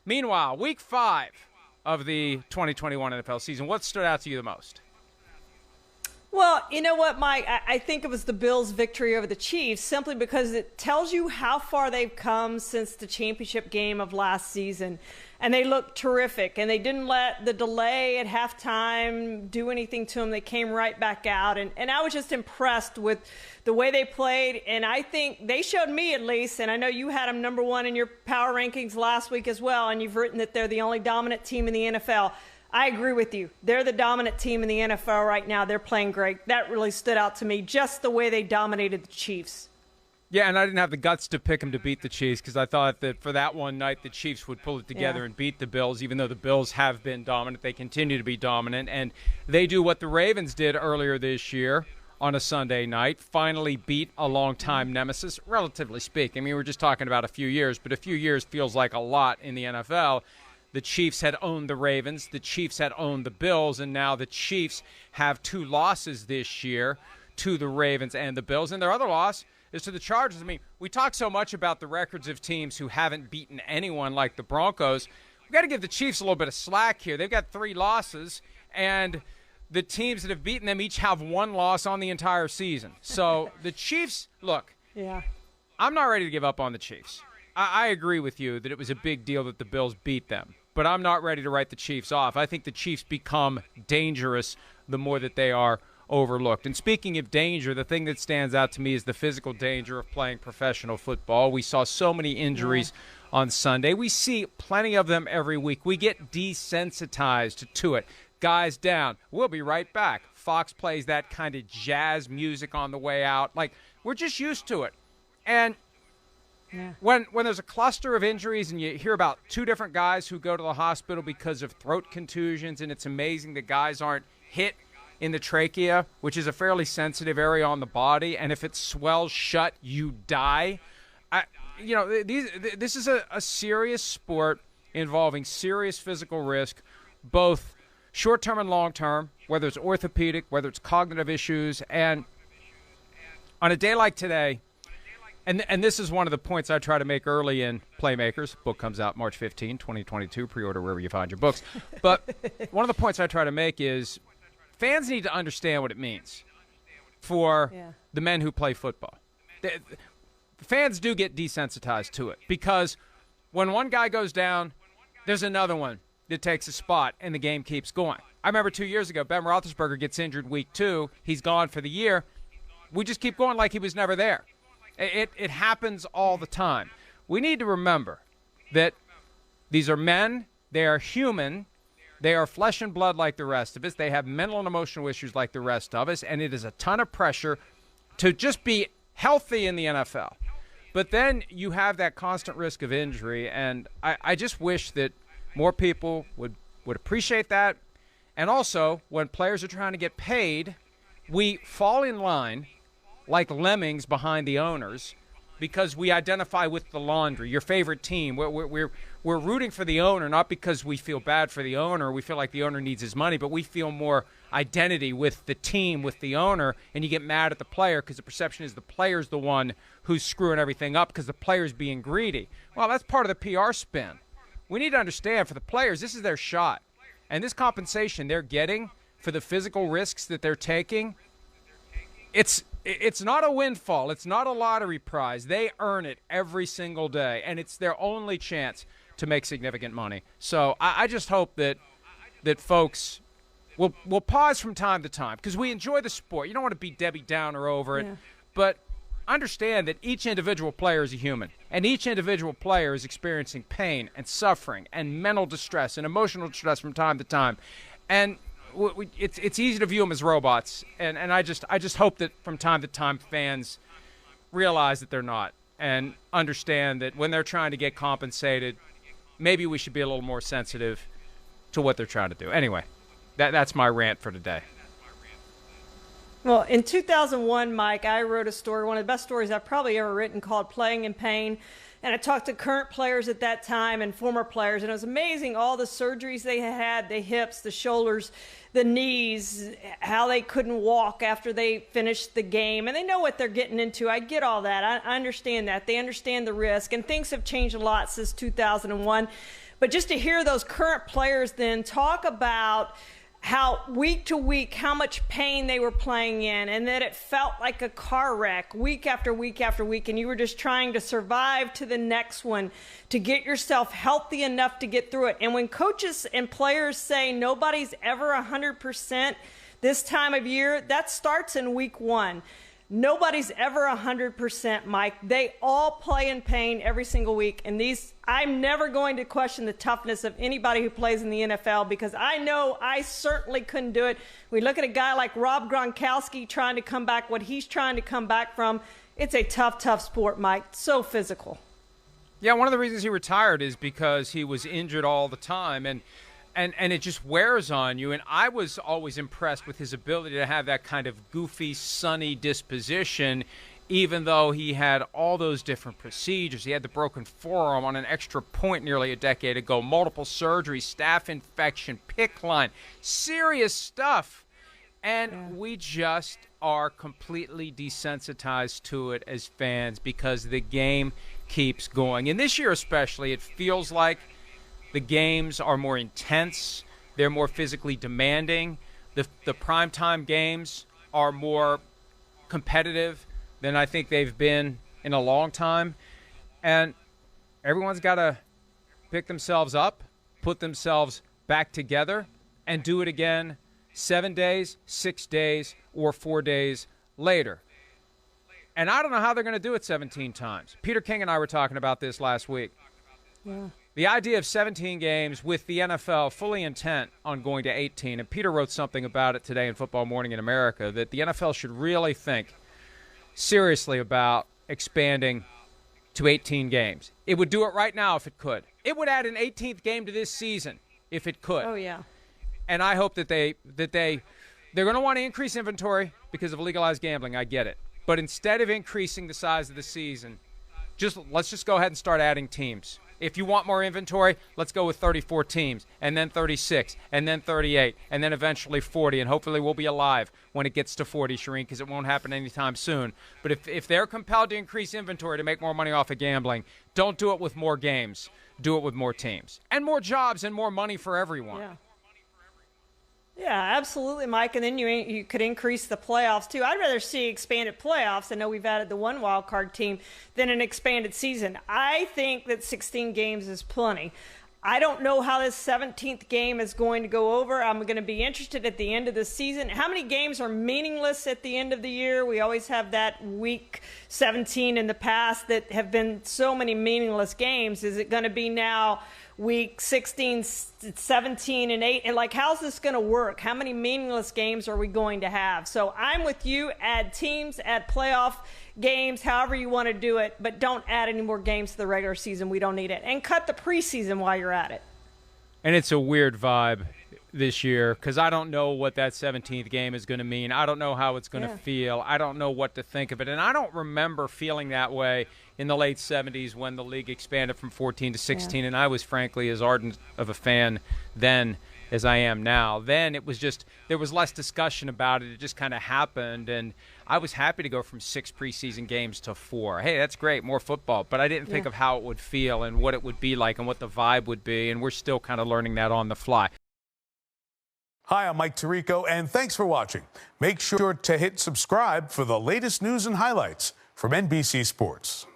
Meanwhile, week 5 of the 2021 NFL season, what stood out to you the most? Well, you know what, Mike? I think it was the Bills' victory over the Chiefs simply because it tells you how far they've come since the championship game of last season. And they looked terrific. And they didn't let the delay at halftime do anything to them. They came right back out. And I was just impressed with the way they played. And I think they showed me, at least, and I know you had them number 1 in your power rankings last week as well, and you've written that they're the only dominant team in the NFL. I agree with you. They're the dominant team in the NFL right now. They're playing great. That really stood out to me, just the way they dominated the Chiefs. Yeah, and I didn't have the guts to pick them to beat the Chiefs because I thought that for that one night the Chiefs would pull it together and beat the Bills, even though the Bills have been dominant. They continue to be dominant, and they do what the Ravens did earlier this year on a Sunday night, finally beat a long-time nemesis, relatively speaking. I mean, we're just talking about a few years, but a few years feels like a lot in the NFL. The Chiefs had owned the Ravens, the Chiefs had owned the Bills, and now the Chiefs have 2 losses this year to the Ravens and the Bills. And their other loss is to the Chargers. I mean, we talk so much about the records of teams who haven't beaten anyone like the Broncos. We've got to give the Chiefs a little bit of slack here. They've got 3 losses, and the teams that have beaten them each have 1 loss on the entire season. So the Chiefs, look, I'm not ready to give up on the Chiefs. I agree with you that it was a big deal that the Bills beat them, but I'm not ready to write the Chiefs off. I think the Chiefs become dangerous the more that they are overlooked. And speaking of danger, the thing that stands out to me is the physical danger of playing professional football. We saw so many injuries on Sunday. We see plenty of them every week. We get desensitized to it. Guys down. We'll be right back. Fox plays that kind of jazz music on the way out. Like, we're just used to it. And when there's a cluster of injuries and you hear about 2 different guys who go to the hospital because of throat contusions, and it's amazing that guys aren't hit in the trachea, which is a fairly sensitive area on the body, and if it swells shut, you die. This is a serious sport involving serious physical risk, both short-term and long-term, whether it's orthopedic, whether it's cognitive issues. And on a day like today, and this is one of the points I try to make early in Playmakers. Book comes out March 15, 2022. Pre-order wherever you find your books. But one of the points I try to make is fans need to understand what it means for the men who play football. The fans do get desensitized to it because when one guy goes down, there's another one that takes a spot, and the game keeps going. I remember 2 years ago, Ben Roethlisberger gets injured week 2. He's gone for the year. We just keep going like he was never there. It happens all the time. We need to remember that these are men. They are human. They are flesh and blood like the rest of us. They have mental and emotional issues like the rest of us, and it is a ton of pressure to just be healthy in the NFL. But then you have that constant risk of injury, and I just wish that more people would appreciate that. And also, when players are trying to get paid, we fall in line like lemmings behind the owners because we identify with the laundry, your favorite team. We're rooting for the owner, not because we feel bad for the owner. We feel like the owner needs his money, but we feel more identity with the team, with the owner, and you get mad at the player because the perception is the player's the one who's screwing everything up because the player's being greedy. Well, that's part of the PR spin. We need to understand for the players, this is their shot. And this compensation they're getting for the physical risks that they're taking, it's not a windfall. It's not a lottery prize. They earn it every single day, and it's their only chance to make significant money. So I just hope that folks will pause from time to time because we enjoy the sport. You don't want to be Debbie Downer over it, but understand that each individual player is a human, and each individual player is experiencing pain and suffering and mental distress and emotional distress from time to time. And it's easy to view them as robots, and I just hope that from time to time fans realize that they're not and understand that when they're trying to get compensated, maybe we should be a little more sensitive to what they're trying to do. Anyway, that's my rant for today. Well, in 2001, Mike, I wrote a story, one of the best stories I've probably ever written, called Playing in Pain. And I talked to current players at that time and former players, and it was amazing all the surgeries they had, the hips, the shoulders, the knees, how they couldn't walk after they finished the game. And they know what they're getting into. I get all that. I understand that. They understand the risk. And things have changed a lot since 2001. But just to hear those current players then talk about how week to week, how much pain they were playing in, and that it felt like a car wreck week after week after week, and you were just trying to survive to the next one to get yourself healthy enough to get through it. And when coaches and players say nobody's ever 100% this time of year, that starts in week one. Nobody's ever 100%, Mike. They all play in pain every single week. And I'm never going to question the toughness of anybody who plays in the NFL, because I know I certainly couldn't do it. We look at a guy like Rob Gronkowski trying to come back, what he's trying to come back from. It's a tough, tough sport, Mike. So physical. Yeah, one of the reasons he retired is because he was injured all the time. And it just wears on you. And I was always impressed with his ability to have that kind of goofy, sunny disposition, even though he had all those different procedures. He had the broken forearm on an extra point nearly a decade ago, multiple surgeries, staph infection, PICC line, serious stuff. And we just are completely desensitized to it as fans because the game keeps going. And this year especially, it feels like the games are more intense. They're more physically demanding. The primetime games are more competitive than I think they've been in a long time. And everyone's got to pick themselves up, put themselves back together, and do it again 7 days, 6 days, or 4 days later. And I don't know how they're going to do it 17 times. Peter King and I were talking about this last week. Yeah. The idea of 17 games with the NFL fully intent on going to 18, and Peter wrote something about it today in Football Morning in America, that the NFL should really think seriously about expanding to 18 games. It would do it right now if it could. It would add an 18th game to this season if it could. Oh, yeah. And I hope that they're going to want to increase inventory because of legalized gambling. I get it. But instead of increasing the size of the season, let's just go ahead and start adding teams. If you want more inventory, let's go with 34 teams, and then 36, and then 38, and then eventually 40, and hopefully we'll be alive when it gets to 40, Charean, because it won't happen anytime soon. But if they're compelled to increase inventory to make more money off of gambling, don't do it with more games. Do it with more teams. And more jobs and more money for everyone. Yeah. Yeah, absolutely, Mike. And then you could increase the playoffs, too. I'd rather see expanded playoffs. I know we've added the one wild card team than an expanded season. I think that 16 games is plenty. I don't know how this 17th game is going to go over. I'm going to be interested at the end of the season. How many games are meaningless at the end of the year? We always have that week 17 in the past that have been so many meaningless games. Is it going to be now week 16, 17, and 8? And, how's this going to work? How many meaningless games are we going to have? So I'm with you. Add teams, add playoff games, however you want to do it, but don't add any more games to the regular season. We don't need it. And cut the preseason while you're at it. And it's a weird vibe this year because I don't know what that 17th game is going to mean. I don't know how it's going to feel. I don't know what to think of it. And I don't remember feeling that way in the late 70s when the league expanded from 14 to 16, and I was frankly as ardent of a fan then as I am now. Then it was just, there was less discussion about it. It just kind of happened, and I was happy to go from 6 preseason games to 4. Hey, that's great, more football. But I didn't think of how it would feel and what it would be like and what the vibe would be, and we're still kind of learning that on the fly. Hi, I'm Mike Tirico, and thanks for watching. Make sure to hit subscribe for the latest news and highlights from NBC Sports.